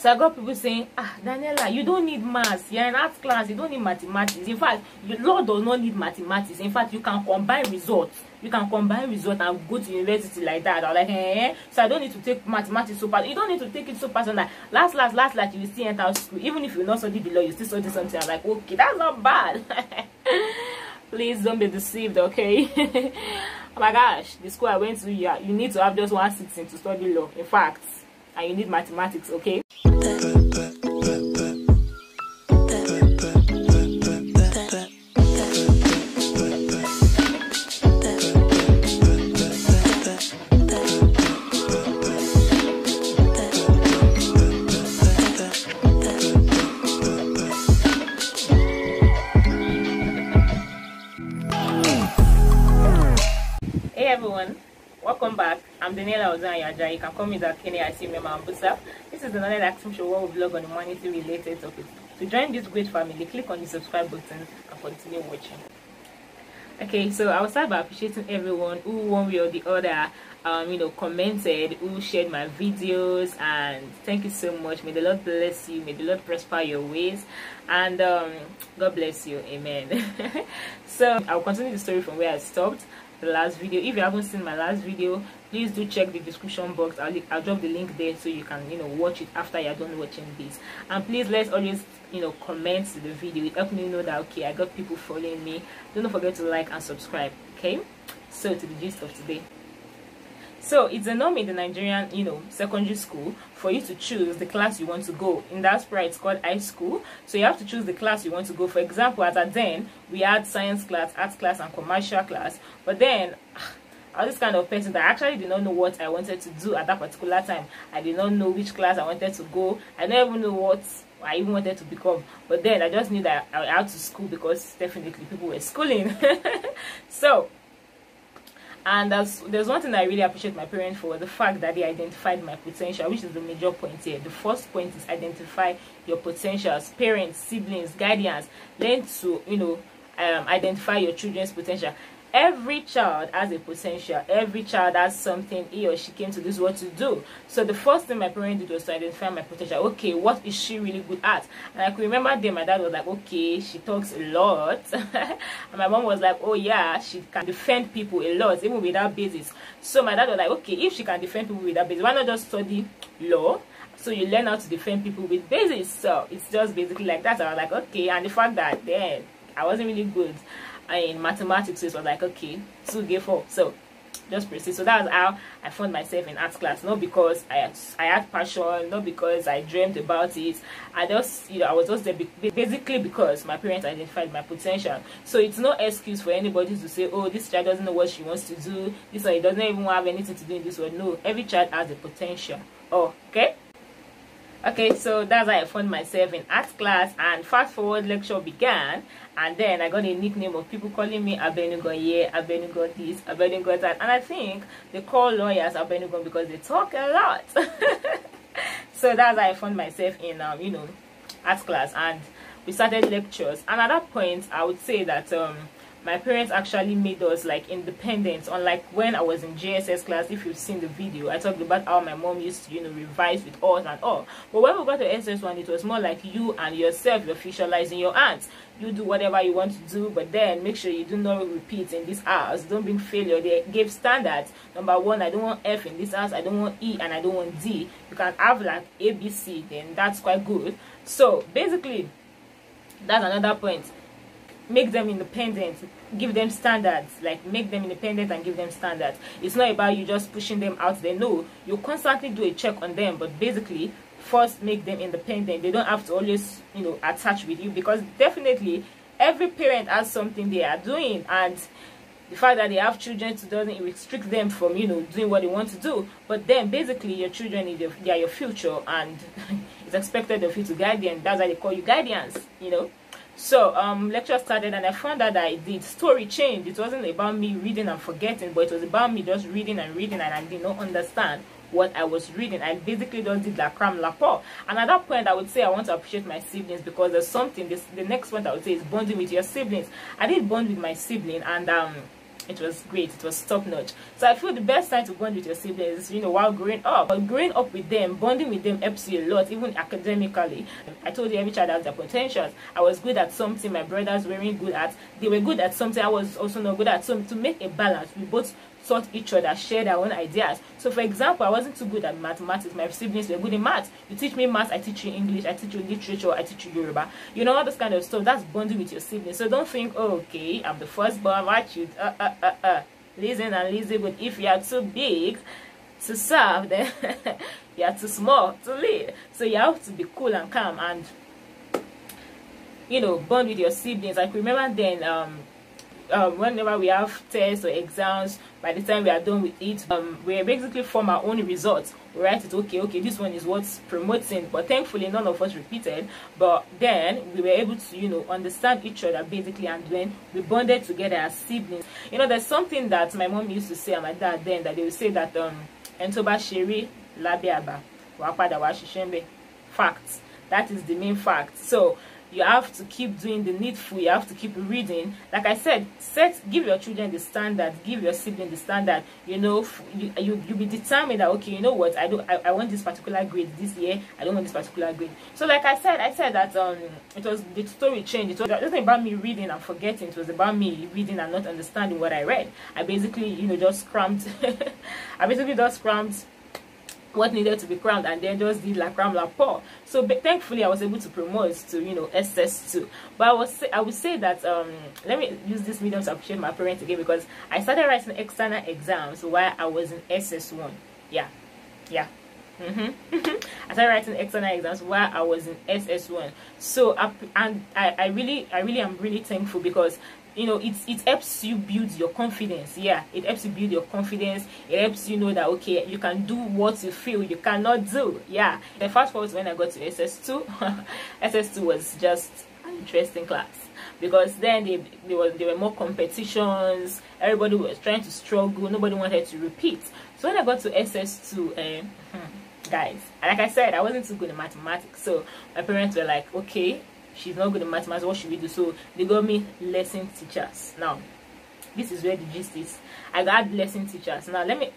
So I got people saying, ah, Daniela, you don't need maths. You're in art class, you don't need mathematics. In fact, the law does not need mathematics. In fact, you can combine results. You can combine results and go to university like that. I was like, so I don't need to take mathematics so personal. You don't need to take it so personal. Last, you will still enter school. Even if you not study the law, you still study something. I'm like, okay, that's not bad. Please don't be deceived, okay? Oh my gosh, the school I went to, yeah, you need to have just 1 sitting to study law. In fact, and you need mathematics, okay? Hey everyone, welcome back. I'm Daniela Ozanya. You can call me that Kenny. I see me, Mambusa. This is another Action Show where we vlog on humanity related topics. To join this great family, click on the subscribe button and continue watching. Okay, so I will start by appreciating everyone who one way or the other commented, who shared my videos, and thank you so much. May the Lord bless you, may the Lord prosper your ways, and God bless you, amen. So I'll continue the story from where I stopped the last video. If you haven't seen my last video, please do check the description box. I'll drop the link there so you can watch it after you're done watching this. And please, let's always comment to the video. It helps me know that okay, I got people following me. Don't forget to like and subscribe. Okay, so to the gist of today. So it's a norm in the Nigerian secondary school for you to choose the class you want to go. In diaspora it's called high school, so you have to choose the class you want to go. For example, at then we had science class, arts class, and commercial class. But then I was this kind of person that actually did not know what I wanted to do at that particular time. I did not know which class I wanted to go. I don't even know what I even wanted to become. But then I just knew that I had to school because definitely people were schooling. So, and there's one thing I really appreciate my parents for, the fact that they identified my potential, which is the major point here. The first point is identify your potentials. Parents, siblings, guardians, learn to identify your children's potential. Every child has a potential. Every child has something he or she came to this world to do. So the first thing my parents did was to identify my potential. Okay, what is she really good at? And I could remember then my dad was like, okay, she talks a lot. And my mom was like, oh yeah, she can defend people a lot, even without basis. So my dad was like, okay, if she can defend people without basis, why not just study law? So you learn how to defend people with basis. So it's just basically like that. I was like, okay. And the fact that then I wasn't really good in mathematics, so it was like, okay, 2 get 4, so just proceed. So that's how I found myself in arts class. Not because I had passion, not because I dreamed about it. I just I was just there basically because my parents identified my potential. So it's no excuse for anybody to say, oh, this child doesn't know what she wants to do, this one, it doesn't even have anything to do in this world. No, every child has a potential. Oh, okay, so that's how I found myself in art class. And fast forward, lecture began, and then I got a nickname of people calling me Abenugo here, Abenugo this, Abenugo that. And I think they call lawyers Abenugo because they talk a lot. So that's how I found myself in art class, and we started lectures. And at that point, I would say that my parents actually made us like independent. Unlike when I was in JSS class, if you've seen the video, I talked about how my mom used to revise with us and all. But when we got to SS1, it was more like you and yourself, you're visualizing your hands. You do whatever you want to do, but then make sure you do not repeat in this house. Don't bring failure. They gave standards. Number 1, I don't want F in this house, I don't want E, and I don't want D. You can have like A, B, C, then that's quite good. So basically, that's another point. Make them independent, give them standards. Like, make them independent and give them standards. It's not about you just pushing them out there. No, you constantly do a check on them, but basically first make them independent. They don't have to always attach with you, because definitely every parent has something they are doing, and the fact that they have children doesn't restrict them from doing what they want to do. But then basically your children, they are your future, and it's expected of you to guide them. That's why they call you guardians. So lecture started, and I found out that the story changed. It wasn't about me reading and forgetting, but it was about me just reading and reading, and I did not understand what I was reading. I basically just did la cram la pour. And at that point, I would say I want to appreciate my siblings, because there's something, the next point I would say is bonding with your siblings. I did bond with my sibling, and it was great, it was top notch. So I feel the best time to bond with your siblings, you know, while growing up. But growing up with them, bonding with them helps you a lot, even academically. I told you every child has their potentials. I was good at something, my brothers weren't good at. They were good at something, I was also not good at. So to make a balance, we both taught each other, shared our own ideas. So for example, I wasn't too good at mathematics. My siblings were good in maths. You teach me maths, I teach you English, I teach you literature, I teach you Yoruba. You know, all this kind of stuff. That's bonding with your siblings. So don't think, oh, okay, I'm the firstborn, watch you. Listen and listen, but if you are too big to serve, then you are too small to lead. So you have to be cool and calm and, you know, bond with your siblings. I can remember then, whenever we have tests or exams, by the time we are done with it, we basically form our own results. We write it, okay, this one is what's promoting. But thankfully, none of us repeated. But then we were able to, you know, understand each other basically, and then we bonded together as siblings. You know, there's something that my mom used to say and my dad then, that they would say that Entoba Sheri Labiaba Wapada Washishembe. Facts. That is the main fact. So you have to keep doing the needful, you have to keep reading. Like I said, give your children the standard, give your sibling the standard. You know, you be determined that, okay, you know what, I want this particular grade this year, I don't want this particular grade. So like I said that it was, the story changed. It wasn't about me reading and forgetting, it was about me reading and not understanding what I read. I basically, you know, just crammed I basically just crammed what needed to be crammed, and then just did like cram la pour. So thankfully I was able to promote to, you know, SS2. But I would say that let me use this medium to appreciate my parents again, because I started writing external exams while I was in SS1. Yeah. I started writing external exams while I was in SS1. So I really am really thankful, because you know, it helps you build your confidence. Yeah, it helps you build your confidence. It helps you know that, okay, you can do what you feel you cannot do. Yeah. The fast forward when I got to SS2, SS2 was just an interesting class, because then there were more competitions. Everybody was trying to struggle. Nobody wanted to repeat. So when I got to SS2, guys, like I said, I wasn't too good in mathematics. So my parents were like, okay, she's not good in mathematics, what should we do? So they got me lesson teachers. Now this is where the gist is. I got lesson teachers. Now let me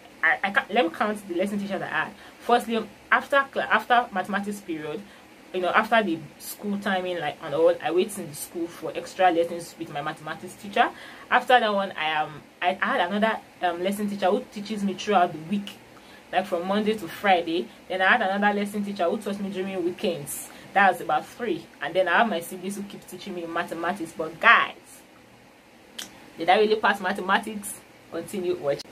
count the lesson teachers I had. Firstly, after mathematics period, you know, after the school timing, like and all, I wait in the school for extra lessons with my mathematics teacher. After that one, I had another lesson teacher who teaches me throughout the week, like from Monday to Friday. Then I had another lesson teacher who taught me during weekends. That was about 3. And then I have my siblings who keep teaching me mathematics. But guys, did I really pass mathematics? Continue watching.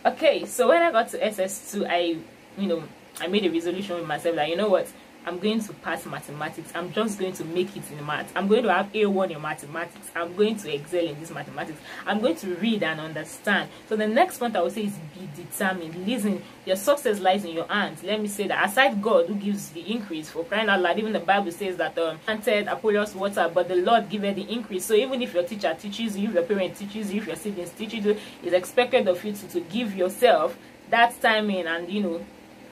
Okay, so when I got to SS2, I made a resolution with myself that, you know what, I'm going to pass mathematics. I'm just going to make it in maths. I'm going to have A1 in mathematics. I'm going to excel in this mathematics. I'm going to read and understand. So the next point I would say is be determined. Listen, your success lies in your hands. Let me say that aside God who gives the increase, for crying out loud, even the Bible says that planted Apollos water, but the Lord giveth the increase. So even if your teacher teaches you, if your parent teaches you, if your siblings teaches you, it's expected of you to give yourself that timing and, you know,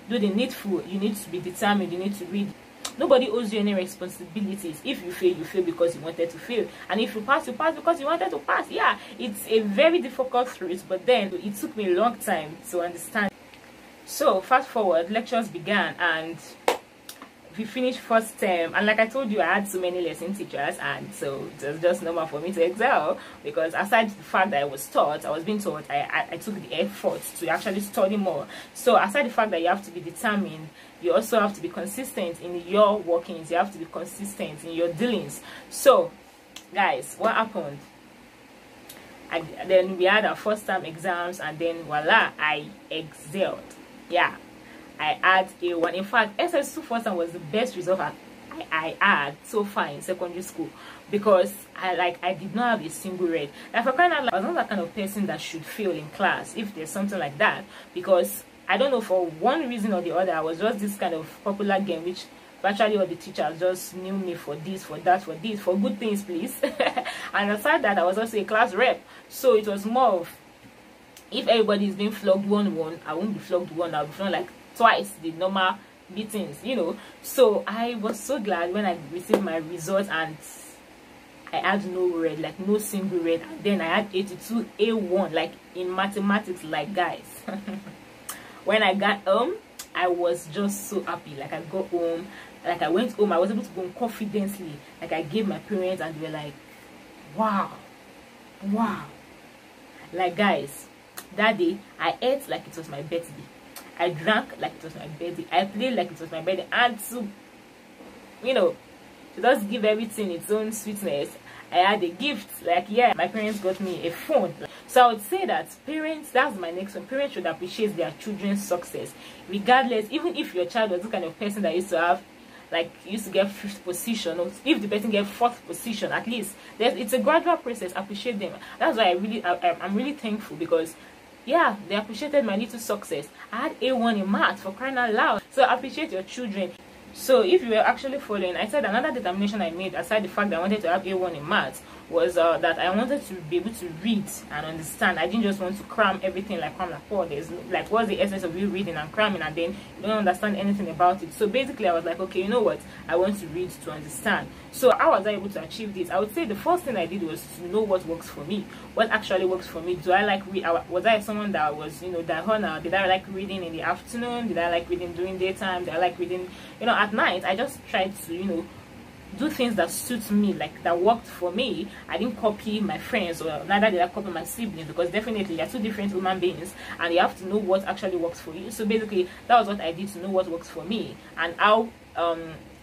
do the needful. You need to be determined. You need to read. Nobody owes you any responsibilities. If you fail, you fail because you wanted to fail, and if you pass because you wanted to pass. Yeah, it's a very difficult truth, but then it took me a long time to understand. So fast forward, lectures began, and we finished first term, and like I told you, I had so many lesson teachers, and so it was just normal for me to excel, because aside the fact that I was being taught, I took the effort to actually study more. So aside the fact that you have to be determined, you also have to be consistent in your workings. You have to be consistent in your dealings. So guys, what happened? Then we had our first term exams, and then voila, I excelled. Yeah, I had A1. In fact, SS2 first time was the best result I had so far in secondary school, because I did not have a single red. Like, for crying out loud, I was not that kind of person that should fail in class if there's something like that, because I don't know, for one reason or the other, I was just this kind of popular game, which virtually all the teachers just knew me for this, for that, for this, for good things, please. And aside that, I was also a class rep, so it was more of, if everybody is being flogged 1-1, I won't be flogged 1, I'll be flogged like twice the normal beatings, you know. So I was so glad when I received my results, and I had no red, like no single red. And then I had 82 A1, like in mathematics, like guys. When I got home, I was just so happy. Like I got home, like I went home, I was able to go home confidently. Like I gave my parents and they were like, wow, wow. Like guys, that day I ate like it was my birthday. I drank like it was my birthday. I played like it was my birthday. And to, you know, to just give everything its own sweetness, I had a gift. Like, yeah, my parents got me a phone. So I would say that parents, that's my next one. Parents should appreciate their children's success, regardless, even if your child was the kind of person that used to have, like, used to get 5th position, or if the person get 4th position, at least it's a gradual process. Appreciate them. That's why I'm really thankful, because yeah, they appreciated my little success. I had A1 in math, for crying out loud. So appreciate your children. So if you were actually following, I said another determination I made, aside the fact that I wanted to have A1 in maths, was that I wanted to be able to read and understand. I didn't just want to cram everything, like cram like, oh, there's like, what's the essence of you reading and cramming and then you don't understand anything about it. So basically I was like, okay, you know what, I want to read to understand. So how was I able to achieve this? I would say the first thing I did was to know what works for me, what actually works for me. Do I like read? Was I someone that was, you know, diurnal? Did I like reading in the afternoon? Did I like reading during daytime? Did I like reading, you know, at night? I just tried to, you know, do things that suits me, like that worked for me. I didn't copy my friends, or neither did I copy my siblings, because definitely they're two different human beings and you have to know what actually works for you. So basically that was what I did, to know what works for me, and how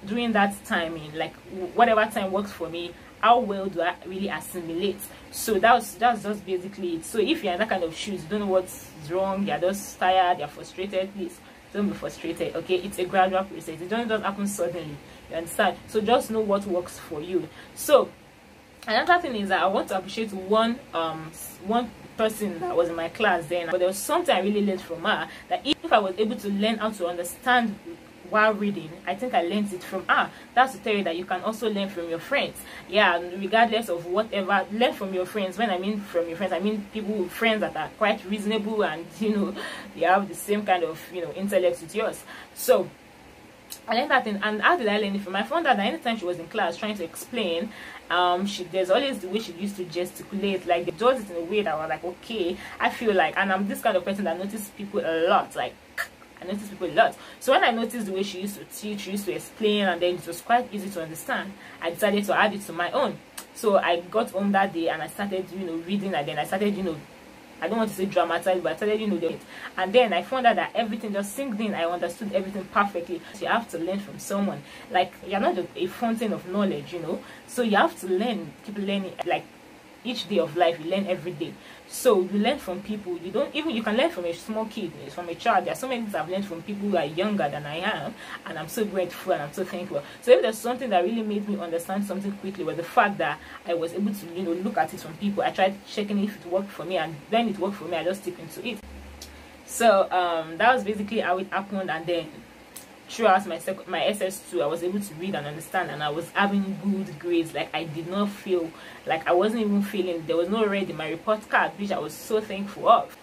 during that timing, like whatever time works for me, how well do I really assimilate. So that's just basically it. So if you're in that kind of shoes, you don't know what's wrong, you're just tired, you're frustrated, please don't be frustrated. Okay, it's a gradual process. It doesn't just happen suddenly, you understand? So just know what works for you. So another thing is that I want to appreciate one person that was in my class then, but there was something I really learned from her, that if I was able to learn how to understand while reading, I think I learned it from her. That's to tell you that you can also learn from your friends. Yeah, regardless of whatever, learn from your friends. When I mean from your friends, I mean people, friends that are quite reasonable and, you know, they have the same kind of, you know, intellect with yours. So I learned that thing. And how did I learn it from? I found out that anytime she was in class trying to explain, there's always the way she used to gesticulate, like they does it in a way that was like, okay, I feel like, and I'm this kind of person that notices people a lot, like I notice people a lot. So when I noticed the way she used to teach, she used to explain, and then it was quite easy to understand, I decided to add it to my own. So I got home that day and I started, you know, reading, and then I started, you know, I don't want to say dramatize, but I started, you know, doing it. And then I found out that everything just sinked in. I understood everything perfectly. So you have to learn from someone. Like, you're not just a fountain of knowledge, you know. So you have to learn, keep learning. Like, each day of life, you learn every day. So you learn from people. You can learn from a small kid, from a child. There are so many things I've learned from people who are younger than I am, and I'm so grateful and I'm so thankful. So if there's something that really made me understand something quickly, was the fact that I was able to, you know, look at it from people. I tried checking if it worked for me, and when it worked for me, I just stick into it. So that was basically how it happened. And then throughout my SS2, I was able to read and understand, and I was having good grades. Like, I did not feel like I wasn't even feeling, there was no red in my report card, which I was so thankful of.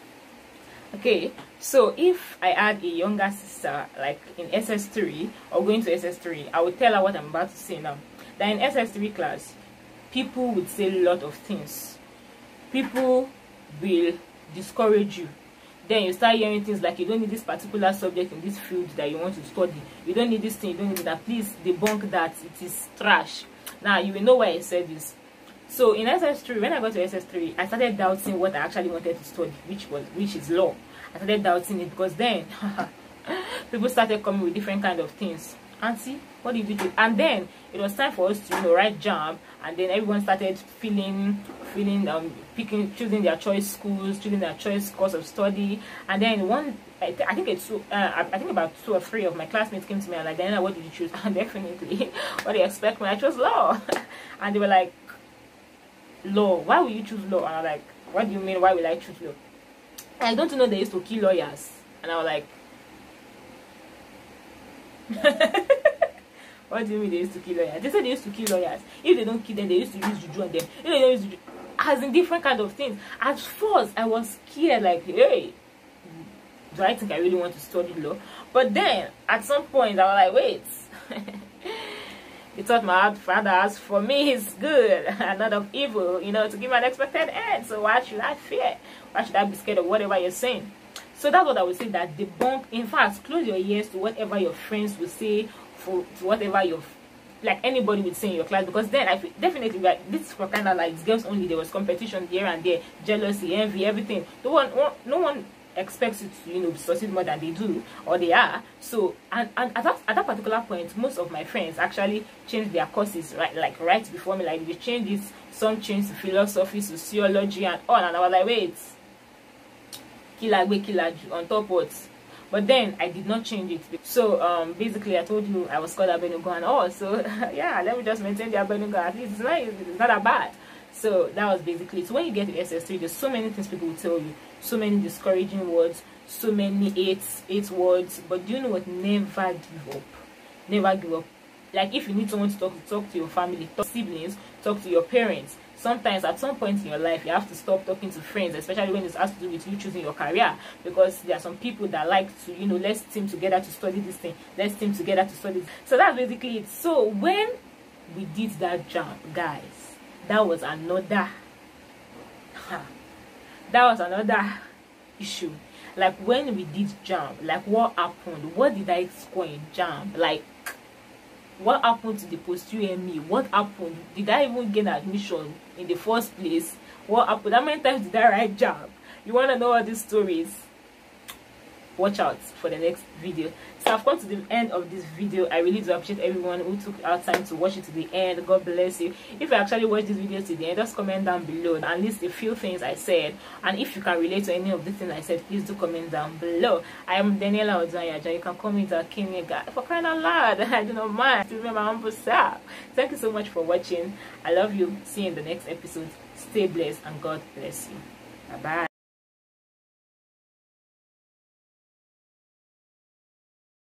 Okay, so if I had a younger sister, like in SS3 or going to SS3, I would tell her what I'm about to say now. That in SS3 class, people would say a lot of things. People will discourage you. Then you start hearing things like, you don't need this particular subject in this field that you want to study. You don't need this thing, you don't need that. Please debunk that. It is trash. Now, you will know why I said this. So in SS3, when I got to SS3, I started doubting what I actually wanted to study, which is law. I started doubting it, because then people started coming with different kind of things. Auntie, what did you do? And then it was time for us to, you know, write JAMB, and then everyone started choosing their choice schools, choosing their choice course of study. And then I think about 2 or 3 of my classmates came to me and like, Diana, what did you choose? And definitely, what do you expect me? I chose law. And they were like, law? Why will you choose law? And I was like, what do you mean, why will I choose law? I don't know they used to kill lawyers. And I was like, what do you mean they used to kill lawyers? They said they used to kill lawyers. If they don't kill them, they used to use juju on them. If they don't use juju, as in different kind of things. At first, I was scared, like, hey, do I think I really want to study law? But then, at some point, I was like, wait, He thought my father has for me is good and not of evil, you know, to give an expected end. So why should I fear? Why should I be scared of whatever you're saying? So that's what I would say, that debunk. In fact, close your ears to whatever your friends will say, to whatever your, like, anybody would say in your class, because then I feel definitely like this for kind of like girls only. There was competition here and there, jealousy, envy, everything. No one expects you to, you know, succeed more than they do or they are. So and at that particular point, most of my friends actually changed their courses right before me. Like, they changed it, some changed to philosophy, sociology, and all. And I was like, wait, killer on top what? But then I did not change it. So basically I told you I was called Abenugo and all. So yeah, let me just maintain the Abenugo. At least it's not that bad. So that was basically it. So when you get to SS3, there's so many things people will tell you, so many discouraging words, so many eight words. But do you know what? Never give up. Never give up. Like, if you need someone to talk to your family, talk to siblings, talk to your parents. Sometimes at some point in your life you have to stop talking to friends, especially when it has to do with you choosing your career, because there are some people that like to, you know, let's team together to study this thing, let's team together to study this. So that's basically it. So when we did that jump, guys, that was another issue. Like, when we did jump, like, what happened? What did I score in jump? Like, what happened to the post UME? What happened? Did I even gain admission in the first place? What happened? How many times did I write jam? You want to know all these stories? Watch out for the next video. So I've come to the end of this video. I really do appreciate everyone who took our time to watch it to the end. God bless you. If you actually watched this video to the end, just comment down below and list a few things I said. And if you can relate to any of the things I said, please do comment down below. I am Daniela Odunayaja. You can call me the King guy. For crying out loud, I do not mind. Remember, my humble self. Thank you so much for watching. I love you. See you in the next episode. Stay blessed and God bless you. Bye bye.